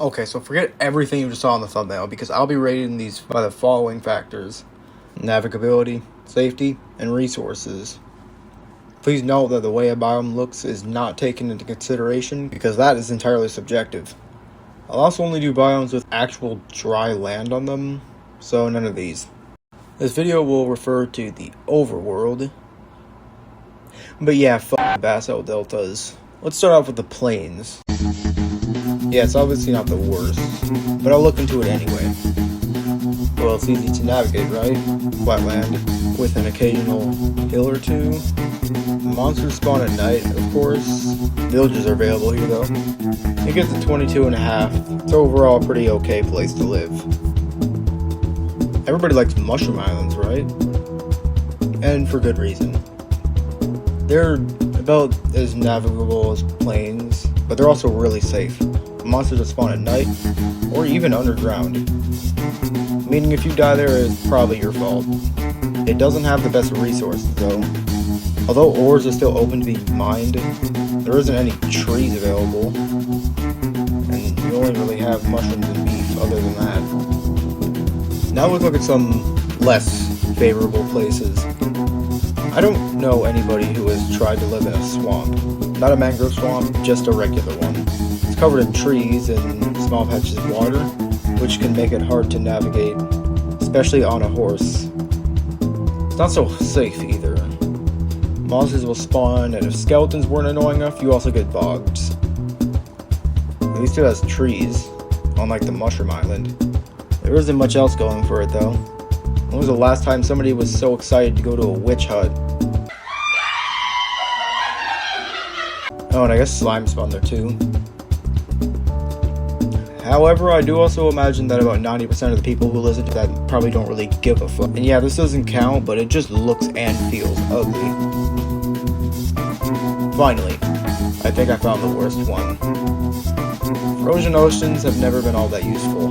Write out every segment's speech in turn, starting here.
Okay, so forget everything you just saw in the thumbnail because I'll be rating these by the following factors: navigability, safety, and resources. Please note that the way a biome looks is not taken into consideration because that is entirely subjective. I'll also only do biomes with actual dry land on them, so none of these. This video will refer to the overworld. But yeah, fuck Basso Deltas. Let's start off with the plains. Yeah, it's obviously not the worst, but I'll look into it anyway. Well, it's easy to navigate, right? Flat land, with an occasional hill or two. Monsters spawn at night, of course. Villages are available here, though. It gets a 22.5. It's overall a pretty okay place to live. Everybody likes mushroom islands, right? And for good reason. They're about as navigable as plains, but they're also really safe. Monsters that spawn at night, or even underground. Meaning if you die there, it's probably your fault. It doesn't have the best resources though. Although ores are still open to be mined, there isn't any trees available. And you only really have mushrooms and beef other than that. Now let's look at some less favorable places. I don't know anybody who has tried to live in a swamp. Not a mangrove swamp, just a regular one. It's covered in trees and small patches of water, which can make it hard to navigate, especially on a horse. It's not so safe either. Monsters will spawn, and if skeletons weren't annoying enough, you also get bogged. At least it has trees, unlike the mushroom island. There isn't much else going for it though. When was the last time somebody was so excited to go to a witch hut? Oh, and I guess slime spawn there too. However, I do also imagine that about 90% of the people who listen to that probably don't really give a fuck. And yeah, this doesn't count, but it just looks and feels ugly. Finally, I think I found the worst one. Frozen oceans have never been all that useful.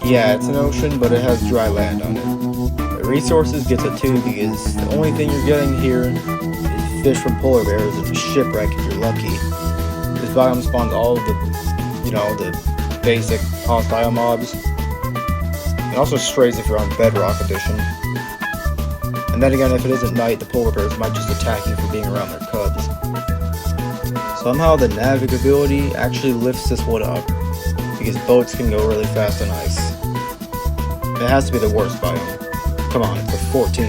Yeah, it's an ocean, but it has dry land on it. The resources gets a 2 because the only thing you're getting here is fish from polar bears and shipwreck if you're lucky. This biome spawns all of the basic hostile mobs. And also strays if you're on Bedrock Edition. And then again, if it isn't night, the polar bears might just attack you for being around their cubs. Somehow the navigability actually lifts this one up, because boats can go really fast on ice. It has to be the worst biome. Come on, it's a 14.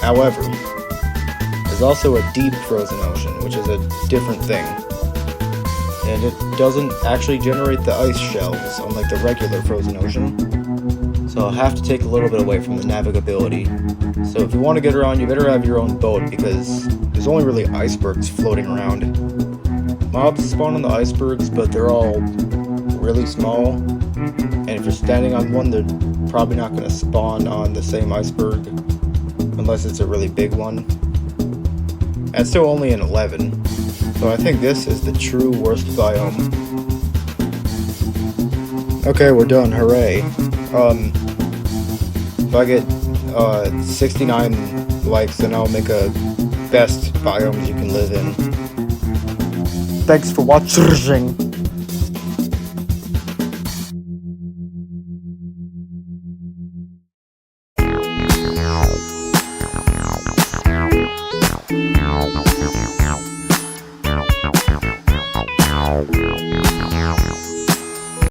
However, there's also a deep frozen ocean, which is a different thing. And it doesn't actually generate the ice shells, unlike the regular frozen ocean. So I'll have to take a little bit away from the navigability. So if you want to get around, you better have your own boat, because there's only really icebergs floating around. Mobs spawn on the icebergs, but they're all really small. And if you're standing on one, they're probably not going to spawn on the same iceberg, unless it's a really big one. And it's still only an 11. So I think this is the true worst biome. Okay, we're done, hooray. If I get 69 likes, then I'll make a best biomes you can live in. Thanks for watching.